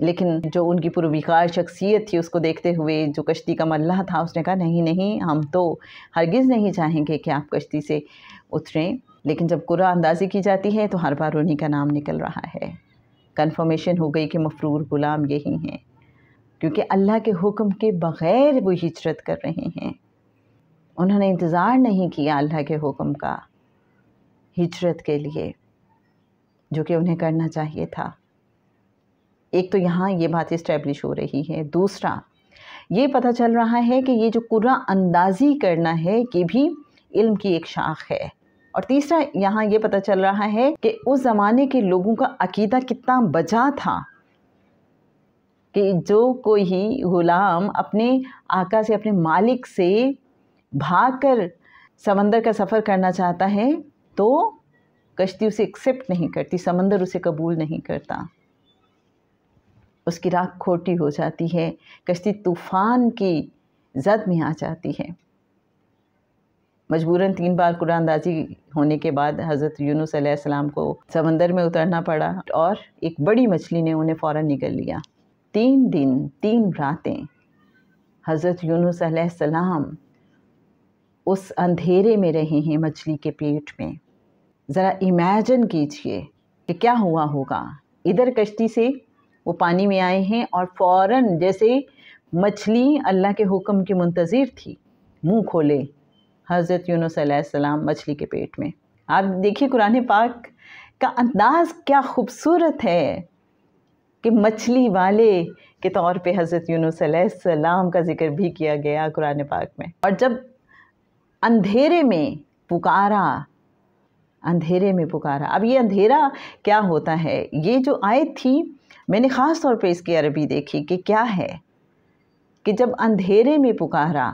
لیکن جو ان کی پرویقار شخصیت تھی اس کو دیکھتے ہوئے جو کشتی کا ملح تھا اس نے کہا نہیں نہیں، ہم تو ہرگز نہیں چاہیں گے کہ آپ کشتی سے اتریں۔ لیکن جب قرعہ اندازی کی جاتی ہے تو ہر بار انہی کا نام نکل رہا ہے۔ کنفرمیشن ہو گئی کہ مفرور غلام یہی ہیں، کیونکہ اللہ کے حکم کے بغیر وہ ہجرت کر رہے ہیں۔ انہوں نے انتظار نہیں کیا اللہ کے حکم کا ہجرت کے لیے، جو کہ انہیں کرنا چاہیے تھا۔ ایک تو یہاں یہ بات اسٹیبلش ہو رہی ہے، دوسرا یہ پتہ چل رہا ہے کہ یہ جو قرعہ اندازی کرنا ہے یہ بھی علم کی ایک شاخ ہے، اور تیسرا یہاں یہ پتہ چل رہا ہے کہ اس زمانے کے لوگوں کا عقیدہ کتنا بجا تھا کہ جو کوئی غلام اپنے آقا سے، اپنے مالک سے بھاگ کر سمندر کا سفر کرنا چاہتا ہے تو کشتی اسے ایکسیپٹ نہیں کرتی، سمندر اسے قبول نہیں کرتا، اس کی راہ کھوٹی ہو جاتی ہے، کشتی طوفان کی زد میں آ جاتی ہے۔ مجبوراً 3 بار قرعہ اندازی ہونے کے بعد حضرت یونس علیہ السلام کو سمندر میں اترنا پڑا، اور ایک بڑی مچھلی نے انہیں فوراً نگل لیا۔ 3 دن 3 راتیں حضرت یونس علیہ السلام اس اندھیرے میں رہے ہیں مچھلی کے پیٹ میں۔ ذرا امیجن کیجئے کہ کیا ہوا ہوگا۔ ادھر کشتی سے وہ پانی میں آئے ہیں اور فوراً جیسے مچھلی اللہ کے حکم کی منتظر تھی، منہ کھولے حضرت یونس علیہ السلام مچھلی کے پیٹ میں۔ آپ دیکھیے قرآن پاک کا انداز کیا خوبصورت ہے کہ مچھلی والے کے طور پہ حضرت یونس علیہ السلام کا ذکر بھی کیا گیا قرآن پاک میں۔ اور جب اندھیرے میں پکارا، اندھیرے میں پکارا، اب یہ اندھیرا کیا ہوتا ہے؟ یہ جو آیت تھی میں نے خاص طور پہ اس کی عربی دیکھی کہ کیا ہے کہ جب اندھیرے میں پکارا،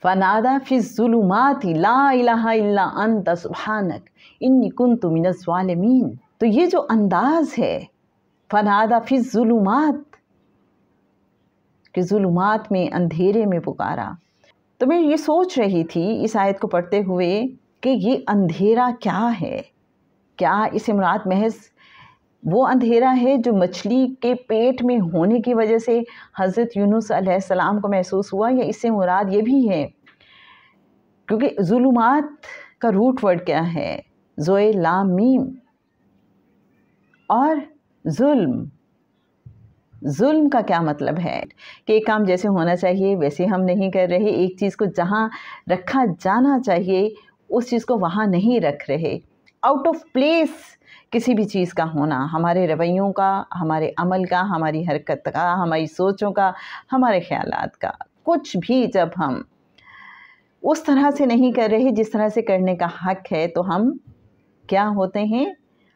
فنادا فی الظلمات لا الہ الا انت سبحانک انی کنت من الظالمین، تو یہ جو انداز ہے فنادا فی الظلمات، کہ ظلمات میں، اندھیرے میں پکارا، تو میں یہ سوچ رہی تھی اس آیت کو پڑھتے ہوئے کہ یہ اندھیرا کیا ہے؟ کیا اس سے مراد محض وہ اندھیرا ہے جو مچھلی کے پیٹ میں ہونے کی وجہ سے حضرت یونس علیہ السلام کو محسوس ہوا، یا اس سے مراد یہ بھی ہے؟ کیونکہ ظلمات کا روٹ ورڈ کیا ہے؟ زوئے لام میم، اور ظلم کا کیا مطلب ہے کہ ایک کام جیسے ہونا چاہیے ویسے ہم نہیں کر رہے، ایک چیز کو جہاں رکھا جانا چاہیے اس چیز کو وہاں نہیں رکھ رہے، آؤٹ آف پلیس کسی بھی چیز کا ہونا، ہمارے رویوں کا، ہمارے عمل کا، ہماری حرکت کا، ہماری سوچوں کا، ہمارے خیالات کا، کچھ بھی جب ہم اس طرح سے نہیں کر رہے جس طرح سے کرنے کا حق ہے تو ہم کیا ہوتے ہیں؟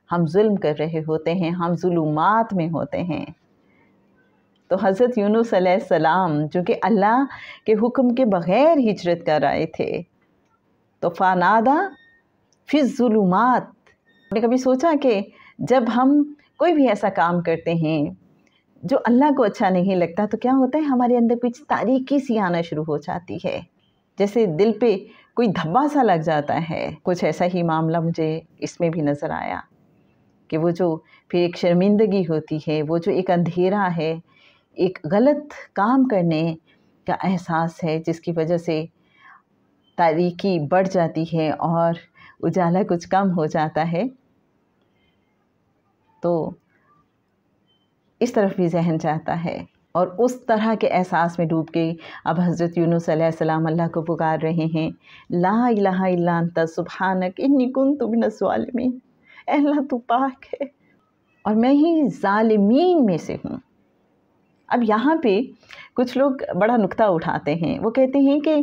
ہم ظلم کر رہے ہوتے ہیں، ہم ظلمات میں ہوتے ہیں۔ تو حضرت یونس علیہ السلام جو کہ اللہ کے حکم کے بغیر ہجرت کر آئے تھے، تو فنادا فی الظلمات، آپ نے کبھی سوچا کہ جب ہم کوئی بھی ایسا کام کرتے ہیں جو اللہ کو اچھا نہیں لگتا تو کیا ہوتا ہے؟ ہمارے اندر کچھ تاریکی سی آنا شروع ہو جاتی ہے، جیسے دل پہ کوئی دھبا سا لگ جاتا ہے۔ کچھ ایسا ہی معاملہ مجھے اس میں بھی نظر آیا کہ وہ جو پھر ایک شرمندگی ہوتی ہے، وہ جو ایک اندھیرا ہے، ایک غلط کام کرنے کا احساس ہے جس کی وجہ سے تاریکی بڑھ جاتی ہے اور اجالا کچھ کم ہو جاتا ہے، تو اس طرف بھی ذہن جاتا ہے، اور اس طرح کے احساس میں ڈوب کے اب حضرت یونس علیہ السلام اللہ کو پکار رہے ہیں، لا الہ الا انت سبحانک انی کنت من الظالمین، اے اللہ تو پاک ہے اور میں ہی ظالمین میں سے ہوں۔ اب یہاں پہ کچھ لوگ بڑا نکتہ اٹھاتے ہیں، وہ کہتے ہیں کہ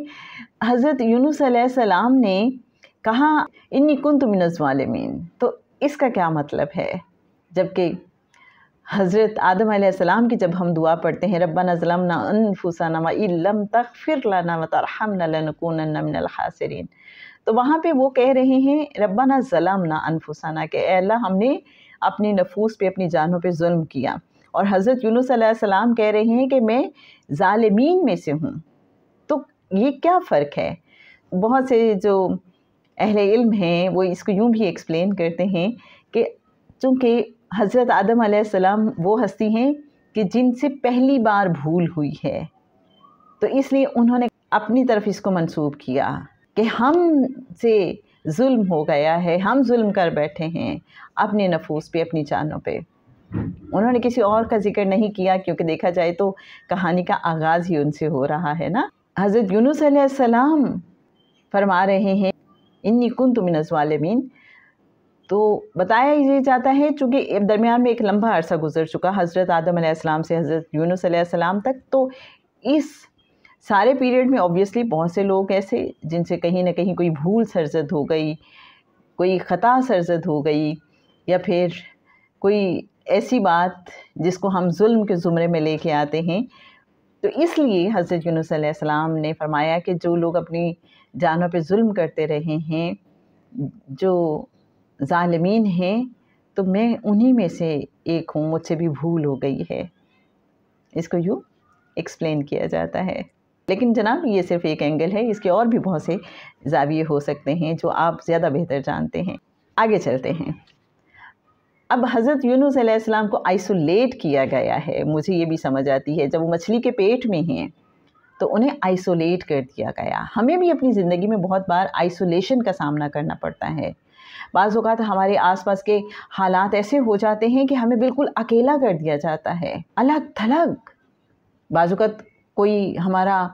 حضرت یونس علیہ السلام نے کہا انی کنت من الظالمین، تو اس کا کیا مطلب ہے؟ جبکہ حضرت آدم علیہ السلام کی جب ہم دعا پڑھتے ہیں ربنا ظلمنا انفسنا وان لم تغفر لنا وترحمنا لنکونن من الخاسرین، تو وہاں پہ وہ کہہ رہے ہیں ربنا ظلمنا انفسنا، کہ اے اللہ ہم نے اپنی نفوس پہ، اپنی جانوں پہ ظلم کیا، اور حضرت یونس علیہ السلام کہہ رہے ہیں کہ میں ظالمین میں سے ہوں۔ تو یہ کیا فرق ہے؟ بہت سے جو اہل علم ہیں وہ اس کو یوں بھی ایکسپلین کرتے ہیں کہ چونکہ حضرت آدم علیہ السلام وہ ہستی ہیں کہ جن سے پہلی بار بھول ہوئی ہے، تو اس لیے انہوں نے اپنی طرف اس کو منسوب کیا کہ ہم سے ظلم ہو گیا ہے، ہم ظلم کر بیٹھے ہیں اپنے نفوس پہ، اپنی جانوں پہ۔ انہوں نے کسی اور کا ذکر نہیں کیا، کیونکہ دیکھا جائے تو کہانی کا آغاز ہی ان سے ہو رہا ہے نا۔ حضرت یونس علیہ السلام فرما رہے ہیں انی کنت من الظالمین، تو بتایا یہ جاتا ہے چونکہ درمیان میں ایک لمبا عرصہ گزر چکا حضرت آدم علیہ السلام سے حضرت یونس علیہ السلام تک، تو اس سارے پیریڈ میں آبویسلی بہت سے لوگ ایسے جن سے کہیں نہ کہیں کوئی بھول سرزد ہو گئی، کوئی خطا سرزد ہو گئی، یا پھر کوئی ایسی بات جس کو ہم ظلم کے زمرے میں لے کے آتے ہیں۔ تو اس لیے حضرت یونس علیہ السلام نے فرمایا کہ جو لوگ اپنی جانوں پہ ظلم کرتے رہے ہیں، جو ظالمین ہیں، تو میں انہی میں سے ایک ہوں، مجھ سے بھی بھول ہو گئی ہے۔ اس کو یوں ایکسپلین کیا جاتا ہے، لیکن جناب یہ صرف ایک اینگل ہے، اس کے اور بھی بہت سے زاویے ہو سکتے ہیں جو آپ زیادہ بہتر جانتے ہیں۔ آگے چلتے ہیں۔ اب حضرت یونس علیہ السلام کو آئسولیٹ کیا گیا ہے، مجھے یہ بھی سمجھ آتی ہے جب وہ مچھلی کے پیٹ میں ہیں تو انہیں آئسولیٹ کر دیا گیا۔ ہمیں بھی اپنی زندگی میں بہت بار آئسولیشن کا سامنا کرنا پڑتا ہے۔ بعض اوقات ہمارے آس پاس کے حالات ایسے ہو جاتے ہیں کہ ہمیں بالکل اکیلا کر دیا جاتا ہے، الگ تھلگ۔ بعض اوقات کوئی ہمارا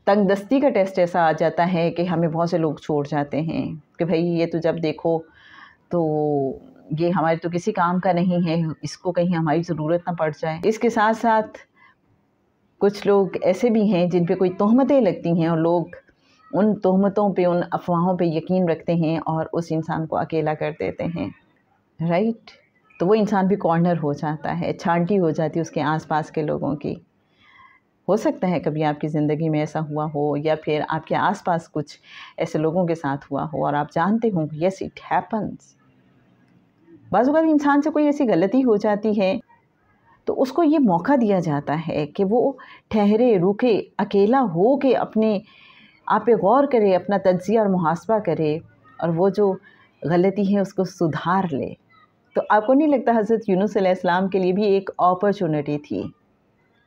تنگ دستی کا ٹیسٹ ایسا آ جاتا ہے کہ ہمیں بہت سے لوگ چھوڑ جاتے ہیں کہ بھائی یہ تو جب دیکھو تو یہ ہمارے تو کسی کام کا نہیں ہے، اس کو کہیں ہماری ضرورت نہ پڑ جائے۔ اس کے ساتھ ساتھ کچھ لوگ ایسے بھی ہیں جن پہ کوئی تہمتیں لگتی ہیں اور لوگ ان تہمتوں پہ، ان افواہوں پہ یقین رکھتے ہیں اور اس انسان کو اکیلا کر دیتے ہیں، رائٹ؟ تو وہ انسان بھی کارنر ہو جاتا ہے، چھانٹی ہو جاتی ہے اس کے آس پاس کے لوگوں کی۔ ہو سکتا ہے کبھی آپ کی زندگی میں ایسا ہوا ہو، یا پھر آپ کے آس پاس کچھ ایسے لوگوں کے ساتھ ہوا ہو اور آپ جانتے ہوں کہ یس اٹ ہیپنس۔ بعض اوقات انسان سے کوئی ایسی غلطی ہو جاتی ہے تو اس کو یہ موقع دیا جاتا ہے کہ وہ ٹھہرے، رکے، اکیلا ہو کے اپنے آپ پہ غور کرے، اپنا تجزیہ اور محاسبہ کرے، اور وہ جو غلطی ہے اس کو سدھار لے۔ تو آپ کو نہیں لگتا حضرت یونس علیہ السلام کے لیے بھی ایک اپرچونٹی تھی،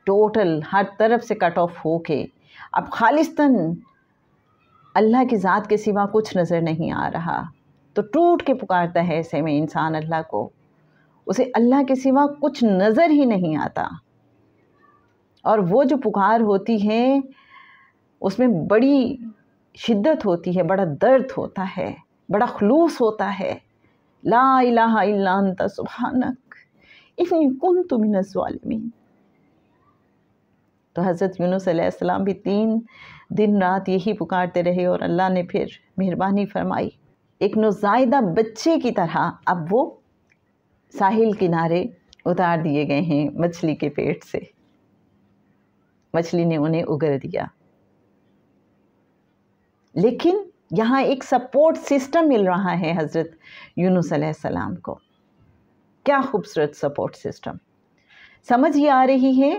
ٹوٹل ہر طرف سے کٹ آف ہو کے اب خالصتاً اللہ کی ذات کے سوا کچھ نظر نہیں آ رہا، تو ٹوٹ کے پکارتا ہے ایسے میں انسان اللہ کو، اسے اللہ کے سوا کچھ نظر ہی نہیں آتا، اور وہ جو پکار ہوتی ہے اس میں بڑی شدت ہوتی ہے، بڑا درد ہوتا ہے، بڑا خلوص ہوتا ہے۔ لا الہ الا انت سبحانک انی کنت من الظالمین۔ تو حضرت یونس علیہ السلام بھی 3 دن رات یہی پکارتے رہے، اور اللہ نے پھر مہربانی فرمائی، ایک نوزائیدہ بچے کی طرح اب وہ ساحل کنارے اتار دیے گئے ہیں مچھلی کے پیٹ سے۔ مچھلی نے انہیں اگر دیا، لیکن یہاں ایک سپورٹ سسٹم مل رہا ہے حضرت یونس علیہ السلام کو۔ کیا خوبصورت سپورٹ سسٹم! سمجھ یہ آ رہی ہے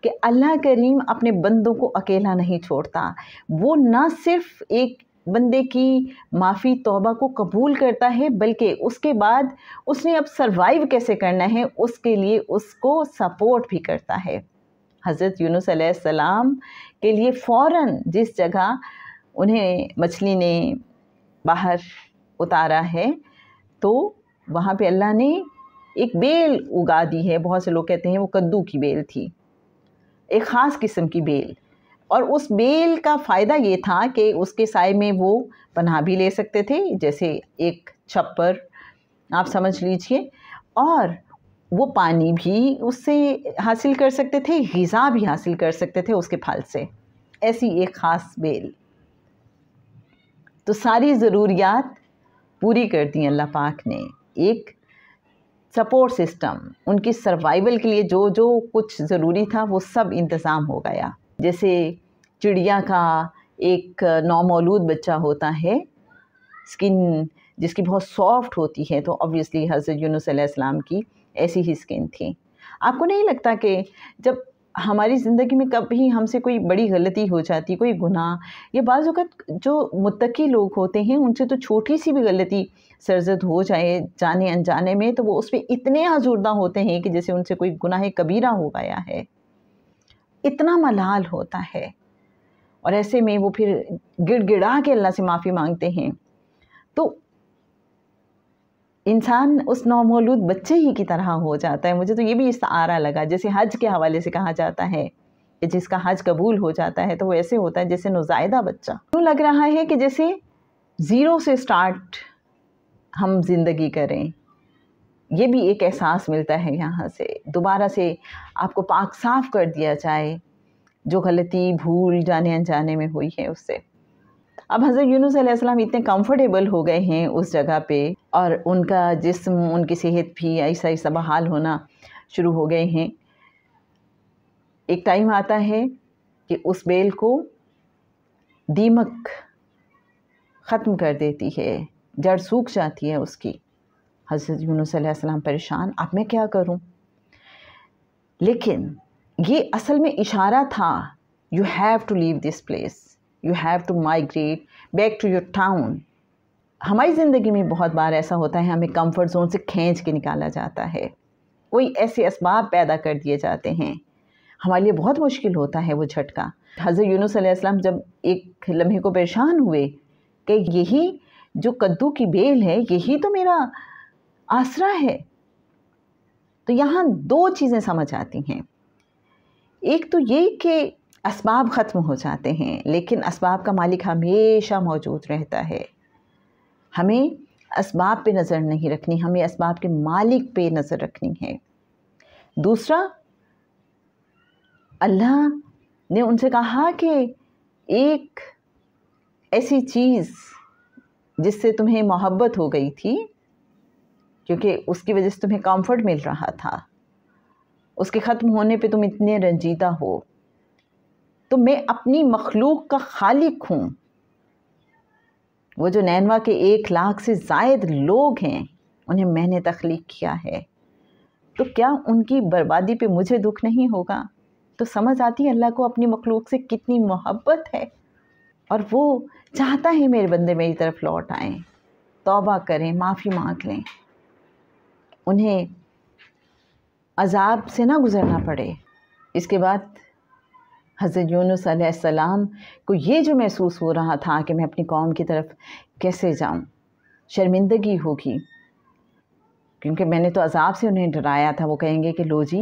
کہ اللہ کریم اپنے بندوں کو اکیلا نہیں چھوڑتا، وہ نہ صرف ایک بندے کی معافی توبہ کو قبول کرتا ہے، بلکہ اس کے بعد اس نے اب سروائیو کیسے کرنا ہے اس کے لیے اس کو سپورٹ بھی کرتا ہے۔ حضرت یونس علیہ السلام کے لیے فوراً جس جگہ انہیں مچھلی نے باہر اتارا ہے تو وہاں پہ اللہ نے ایک بیل اگا دی ہے، بہت سے لوگ کہتے ہیں وہ کدو کی بیل تھی، ایک خاص قسم کی بیل، اور اس بیل کا فائدہ یہ تھا کہ اس کے سائے میں وہ پناہ بھی لے سکتے تھے، جیسے ایک چھپر آپ سمجھ لیجئے، اور وہ پانی بھی اس سے حاصل کر سکتے تھے، غذا بھی حاصل کر سکتے تھے اس کے پھل سے، ایسی ایک خاص بیل۔ تو ساری ضروریات پوری کر دی اللہ پاک نے، ایک سپورٹ سسٹم، ان کی سروائیول کے لیے جو جو کچھ ضروری تھا وہ سب انتظام ہو گیا۔ جیسے چڑیا کا ایک نومولود بچہ ہوتا ہے، سکن جس کی بہت سافٹ ہوتی ہے، تو obviously حضرت یونس علیہ السلام کی ایسی ہی سکن تھی۔ آپ کو نہیں لگتا کہ جب ہماری زندگی میں کبھی ہم سے کوئی بڑی غلطی ہو جاتی، کوئی گناہ، یا بعض اوقات جو متقی لوگ ہوتے ہیں ان سے تو چھوٹی سی بھی غلطی سرزد ہو جائے جانے انجانے میں تو وہ اس پہ اتنے آزردہ ہوتے ہیں کہ جیسے ان سے کوئی گناہ کبیرہ ہو گیا ہے، اتنا ملال ہوتا ہے، اور ایسے میں وہ پھر گڑ گڑا کے اللہ سے معافی مانگتے ہیں، تو انسان اس نومولود بچے ہی کی طرح ہو جاتا ہے۔ مجھے تو یہ بھی استعارہ لگا، جیسے حج کے حوالے سے کہا جاتا ہے کہ جس کا حج قبول ہو جاتا ہے تو وہ ایسے ہوتا ہے جیسے نوزائیدہ بچہ، یوں لگ رہا ہے کہ جیسے زیرو سے سٹارٹ ہم زندگی کریں۔ یہ بھی ایک احساس ملتا ہے یہاں سے، دوبارہ سے آپ کو پاک صاف کر دیا جائے جو غلطی بھول جانے انجانے میں ہوئی ہے اس سے۔ اب حضرت یونس علیہ السلام اتنے کمفرٹیبل ہو گئے ہیں اس جگہ پہ، اور ان کا جسم، ان کی صحت بھی ایسا ایسا بحال ہونا شروع ہو گئے ہیں۔ ایک ٹائم آتا ہے کہ اس بیل کو دیمک ختم کر دیتی ہے، جڑ سوکھ جاتی ہے اس کی۔ حضرت یونس علیہ السلام پریشان، اب میں کیا کروں؟ لیکن یہ اصل میں اشارہ تھا، you have to leave this place, you have to migrate back to your town. ہماری زندگی میں بہت بار ایسا ہوتا ہے، ہمیں کمفرٹ زون سے کھینچ کے نکالا جاتا ہے، کوئی ایسے اسباب پیدا کر دیے جاتے ہیں، ہمارے لیے بہت مشکل ہوتا ہے وہ جھٹکا۔ حضرت یونس علیہ السلام جب ایک لمحے کو پریشان ہوئے کہ یہی جو کدو کی بیل ہے یہی تو میرا آسرا ہے، تو یہاں دو چیزیں سمجھ آتی ہیں۔ ایک تو یہ کہ اسباب ختم ہو جاتے ہیں، لیکن اسباب کا مالک ہمیشہ موجود رہتا ہے۔ ہمیں اسباب پہ نظر نہیں رکھنی، ہمیں اسباب کے مالک پہ نظر رکھنی ہے۔ دوسرا، اللہ نے ان سے کہا کہ ایک ایسی چیز جس سے تمہیں محبت ہو گئی تھی، کیونکہ اس کی وجہ سے تمہیں کمفرٹ مل رہا تھا، اس کے ختم ہونے پہ تم اتنے رنجیدہ ہو، تو میں اپنی مخلوق کا خالق ہوں۔ وہ جو نینوا کے 1,00,000 سے زائد لوگ ہیں انہیں میں نے تخلیق کیا ہے، تو کیا ان کی بربادی پہ مجھے دکھ نہیں ہوگا؟ تو سمجھ آتی ہے اللہ کو اپنی مخلوق سے کتنی محبت ہے، اور وہ چاہتا ہے میرے بندے میری طرف لوٹ آئیں، توبہ کریں، معافی مانگ لیں، انہیں عذاب سے نہ گزرنا پڑے۔ اس کے بعد حضرت یونس علیہ السلام کو یہ جو محسوس ہو رہا تھا کہ میں اپنی قوم کی طرف کیسے جاؤں، شرمندگی ہوگی، کیونکہ میں نے تو عذاب سے انہیں ڈرایا تھا، وہ کہیں گے کہ لو جی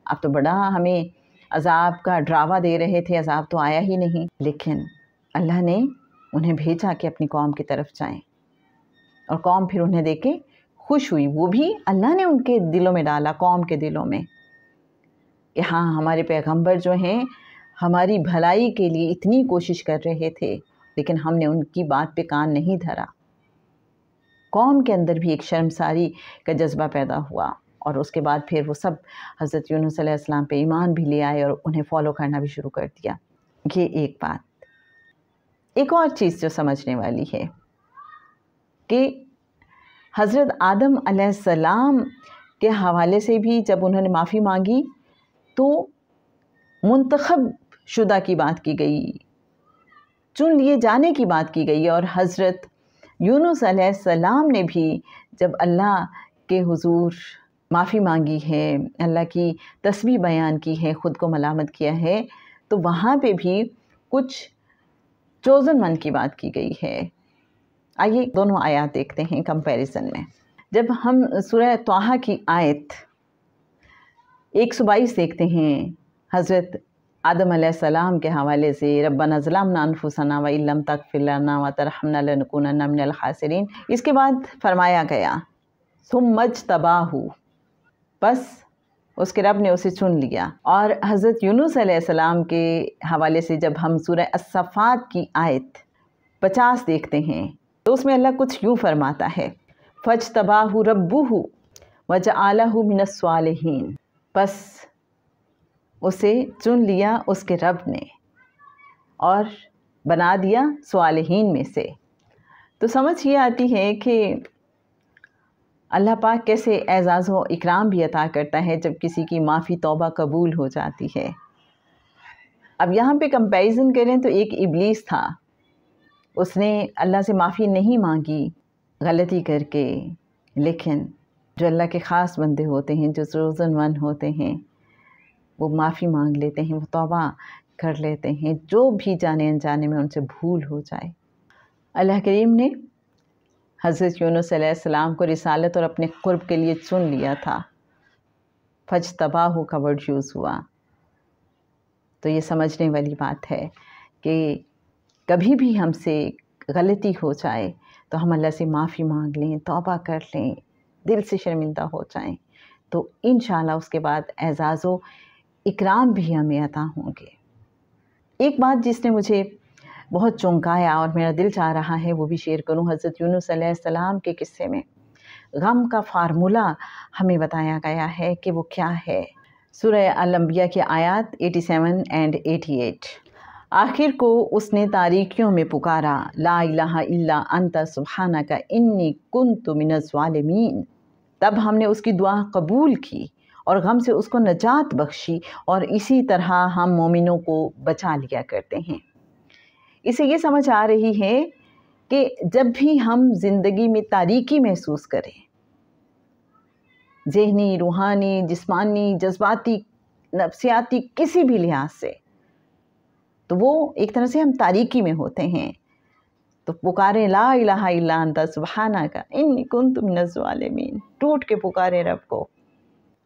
اب تو بڑا ہمیں عذاب کا ڈراوا دے رہے تھے، عذاب تو آیا ہی نہیں۔ لیکن اللہ نے انہیں بھیجا کہ اپنی قوم کی طرف جائیں، اور قوم پھر انہیں دیکھ کے خوش ہوئی، وہ بھی اللہ نے ان کے دلوں میں ڈالا، قوم کے دلوں میں، کہ ہاں ہمارے پیغمبر جو ہیں ہماری بھلائی کے لیے اتنی کوشش کر رہے تھے، لیکن ہم نے ان کی بات پہ کان نہیں دھرا۔ قوم کے اندر بھی ایک شرمساری کا جذبہ پیدا ہوا، اور اس کے بعد پھر وہ سب حضرت یونس علیہ السلام پہ ایمان بھی لے آئے اور انہیں فالو کرنا بھی شروع کر دیا۔ یہ ایک بات۔ ایک اور چیز جو سمجھنے والی ہے کہ حضرت آدم علیہ السلام کے حوالے سے بھی جب انہوں نے معافی مانگی تو منتخب شدہ کی بات کی گئی، چن لیے جانے کی بات کی گئی، اور حضرت یونس علیہ السلام نے بھی جب اللہ کے حضور معافی مانگی ہے، اللہ کی تسبیح بیان کی ہے، خود کو ملامت کیا ہے، تو وہاں پہ بھی کچھ چوزن ون کی بات کی گئی ہے۔ آئیے دونوں آیات دیکھتے ہیں کمپیریزن میں۔ جب ہم سورہ طٰہٰ کی آیت 122 دیکھتے ہیں، حضرت آدم علیہ السلام کے حوالے سے، ربنا ظلمنا انفسنا وان لم تغفر لنا وترحمنا لنکونن من الخاسرین، اس کے بعد فرمایا گیا ثم اجتباہ، بس اس کے رب نے اسے چن لیا۔ اور حضرت یونس علیہ السلام کے حوالے سے جب ہم سورہ الصفات کی آیت 50 دیکھتے ہیں تو اس میں اللہ کچھ یوں فرماتا ہے فاجتباہ ربہ وجعلہ من الصالحین، بس اسے چن لیا اس کے رب نے اور بنا دیا صالحین میں سے۔ تو سمجھ یہ آتی ہے کہ اللہ پاک کیسے اعزاز و اکرام بھی عطا کرتا ہے جب کسی کی معافی توبہ قبول ہو جاتی ہے۔ اب یہاں پہ کمپیریزن کریں تو ایک ابلیس تھا، اس نے اللہ سے معافی نہیں مانگی غلطی کر کے، لیکن جو اللہ کے خاص بندے ہوتے ہیں، جو چوزن ون ہوتے ہیں، وہ معافی مانگ لیتے ہیں، وہ توبہ کر لیتے ہیں، جو بھی جانے انجانے میں ان سے بھول ہو جائے۔ اللہ کریم نے حضرت یونس علیہ السلام کو رسالت اور اپنے قرب کے لیے چن لیا تھا، فاجتباہ کا ورڈ یوز ہوا۔ تو یہ سمجھنے والی بات ہے کہ کبھی بھی ہم سے غلطی ہو جائے تو ہم اللہ سے معافی مانگ لیں، توبہ کر لیں، دل سے شرمندہ ہو جائیں، تو انشاءاللہ اس کے بعد اعزاز و اکرام بھی ہمیں عطا ہوں گے۔ ایک بات جس نے مجھے بہت چونکایا اور میرا دل چاہ رہا ہے وہ بھی شیئر کروں، حضرت یونس علیہ السلام کے قصے میں غم کا فارمولہ ہمیں بتایا گیا ہے کہ وہ کیا ہے۔ سورہ الانبیاء کی آیات 87 اور 88۔ آخر کو اس نے تاریکیوں میں پکارا، لا الہ الا انت سبحانک انی کنت من الظالمین۔ تب ہم نے اس کی دعا قبول کی اور غم سے اس کو نجات بخشی، اور اسی طرح ہم مومنوں کو بچا لیا کرتے ہیں۔ اسے یہ سمجھ آ رہی ہے کہ جب بھی ہم زندگی میں تاریکی محسوس کریں، ذہنی، روحانی، جسمانی، جذباتی، نفسیاتی، کسی بھی لحاظ سے، تو وہ ایک طرح سے ہم تاریکی میں ہوتے ہیں، تو پکاریں لا الہ الا انت سبحانک انی کنت من الظالمین، ٹوٹ کے پکاریں رب کو۔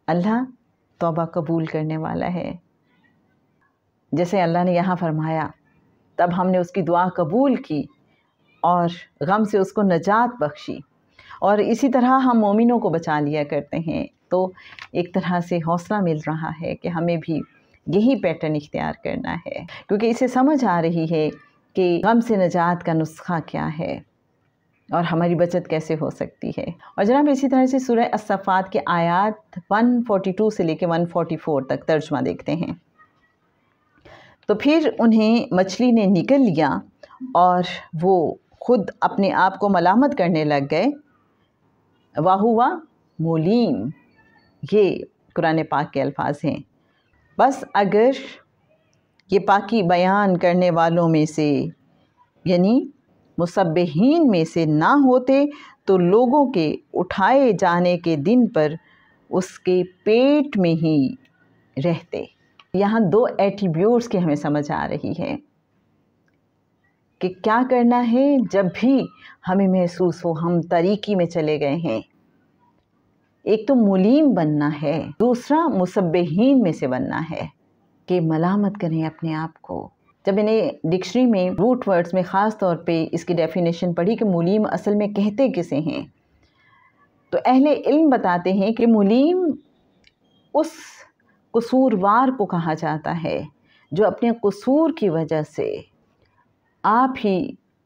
اللہ توبہ قبول کرنے والا ہے، جیسے اللہ نے یہاں فرمایا، تب ہم نے اس کی دعا قبول کی اور غم سے اس کو نجات بخشی، اور اسی طرح ہم مومنوں کو بچا لیا کرتے ہیں۔ تو ایک طرح سے حوصلہ مل رہا ہے کہ ہمیں بھی یہی پیٹرن اختیار کرنا ہے، کیونکہ اسے سمجھ آ رہی ہے کہ غم سے نجات کا نسخہ کیا ہے اور ہماری بچت کیسے ہو سکتی ہے۔ اور جناب اسی طرح سے سورہ الصفات کے آیات 142 سے لے کے 144 تک ترجمہ دیکھتے ہیں۔ تو پھر انہیں مچھلی نے نگل لیا اور وہ خود اپنے آپ کو ملامت کرنے لگ گئے، وَهُوَ مُلِيمٌ، یہ قرآن پاک کے الفاظ ہیں۔ بس اگر یہ پاکی بیان کرنے والوں میں سے یعنی مسبحین میں سے نہ ہوتے تو لوگوں کے اٹھائے جانے کے دن پر اس کے پیٹ میں ہی رہتے۔ یہاں دو ایٹریبیوٹس کی ہمیں سمجھ آ رہی ہے کہ کیا کرنا ہے جب بھی ہمیں محسوس ہو ہم تاریکی میں چلے گئے ہیں۔ ایک تو ملیم بننا ہے، دوسرا مسبحین میں سے بننا ہے کہ ملامت کریں اپنے آپ کو۔ جب میں نے ڈکشنری میں روٹ ورڈز میں خاص طور پہ اس کی ڈیفینیشن پڑھی کہ ملیم اصل میں کہتے کسے ہیں، تو اہل علم بتاتے ہیں کہ ملیم اس قصوروار کو کہا جاتا ہے جو اپنے قصور کی وجہ سے آپ ہی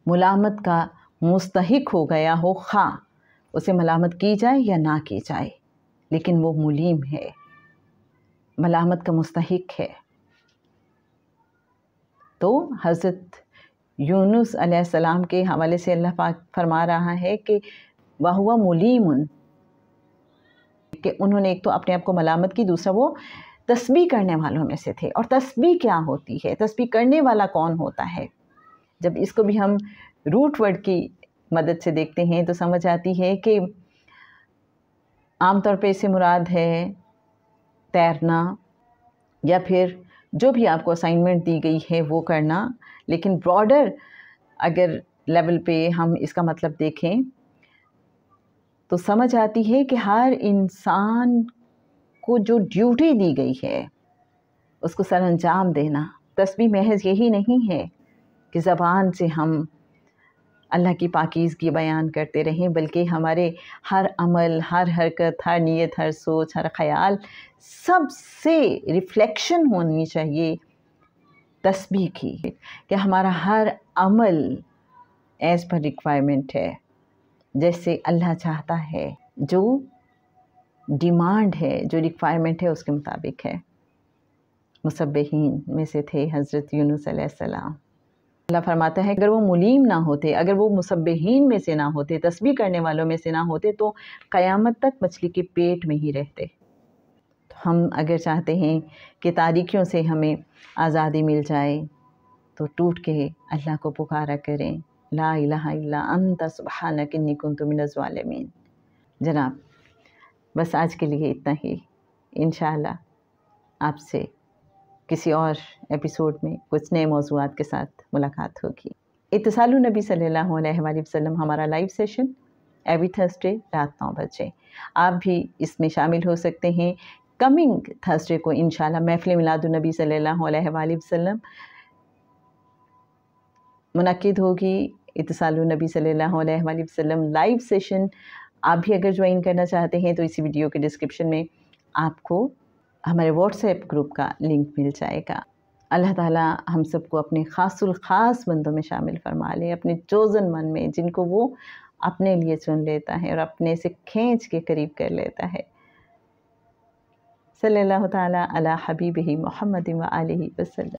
ملامت کا مستحق ہو گیا ہو، خواہ اسے ملامت کی جائے یا نہ کی جائے، لیکن وہ ملیم ہے، ملامت کا مستحق ہے۔ تو حضرت یونس علیہ السلام کے حوالے سے اللہ پاک فرما رہا ہے کہ وَهُوَ مُلِيمٌ، کہ انہوں نے ایک تو اپنے آپ کو ملامت کی، دوسرا وہ تسبیح کرنے والوں میں سے تھے۔ اور تسبیح کیا ہوتی ہے؟ تسبیح کرنے والا کون ہوتا ہے؟ جب اس کو بھی ہم روٹ ورڈ کی مدد سے دیکھتے ہیں تو سمجھ آتی ہے کہ عام طور پہ اس سے مراد ہے تیرنا یا پھر جو بھی آپ کو اسائنمنٹ دی گئی ہے وہ کرنا، لیکن براڈر اگر لیول پہ ہم اس کا مطلب دیکھیں تو سمجھ آتی ہے کہ ہر انسان کو جو ڈیوٹی دی گئی ہے اس کو سر انجام دینا۔ تسبیح محض یہی نہیں ہے کہ زبان سے ہم اللہ کی پاکیزگی بیان کرتے رہیں، بلکہ ہمارے ہر عمل، ہر حرکت، ہر نیت، ہر سوچ، ہر خیال، سب سے ریفلیکشن ہونی چاہیے تسبیح کی، کہ ہمارا ہر عمل ایز پر ریکوائرمنٹ ہے، جیسے اللہ چاہتا ہے، جو ڈیمانڈ ہے، جو ریکوائرمنٹ ہے اس کے مطابق ہے۔ مسبحین میں سے تھے حضرت یونس علیہ السلام۔ اللہ فرماتا ہے اگر وہ ملیم نہ ہوتے، اگر وہ مسبحین میں سے نہ ہوتے، تسبیح کرنے والوں میں سے نہ ہوتے، تو قیامت تک مچھلی کے پیٹ میں ہی رہتے۔ ہم اگر چاہتے ہیں کہ تاریکیوں سے ہمیں آزادی مل جائے تو ٹوٹ کے اللہ کو پکارا کریں، لا الہ الا انت سبحانک انی کنت من الظالمین۔ جناب بس آج کے لیے اتنا ہی، انشاءاللہ آپ سے کسی اور ایپیسوڈ میں کچھ نئے موضوعات کے ساتھ ملاقات ہوگی۔ اتصال النبی صلی اللہ علیہ وآلہ وسلم ہمارا لائیو سیشن ایوری تھرسڈے رات 9 بجے، آپ بھی اس میں شامل ہو سکتے ہیں۔ کمنگ تھرسڈے کو انشاءاللہ محفل میلاد النبی صلی اللہ علیہ وآلہ وسلم منعقد ہوگی۔ اتصال النبی صلی اللہ علیہ وآلہ وسلم لائیو سیشن آپ بھی اگر جوائن کرنا چاہتے ہیں تو اسی ویڈیو کے ڈسکرپشن میں آپ کو ہمارے واٹس ایپ گروپ کا لنک مل جائے گا۔ اللہ تعالیٰ ہم سب کو اپنے خاص الخاص بندوں میں شامل فرما لے، اپنے چوزن من میں، جن کو وہ اپنے لیے چن لیتا ہے اور اپنے سے کھینچ کے قریب کر لیتا ہے۔ صلی اللہ تعالیٰ علی حبیبہ محمد و آلہ وسلم۔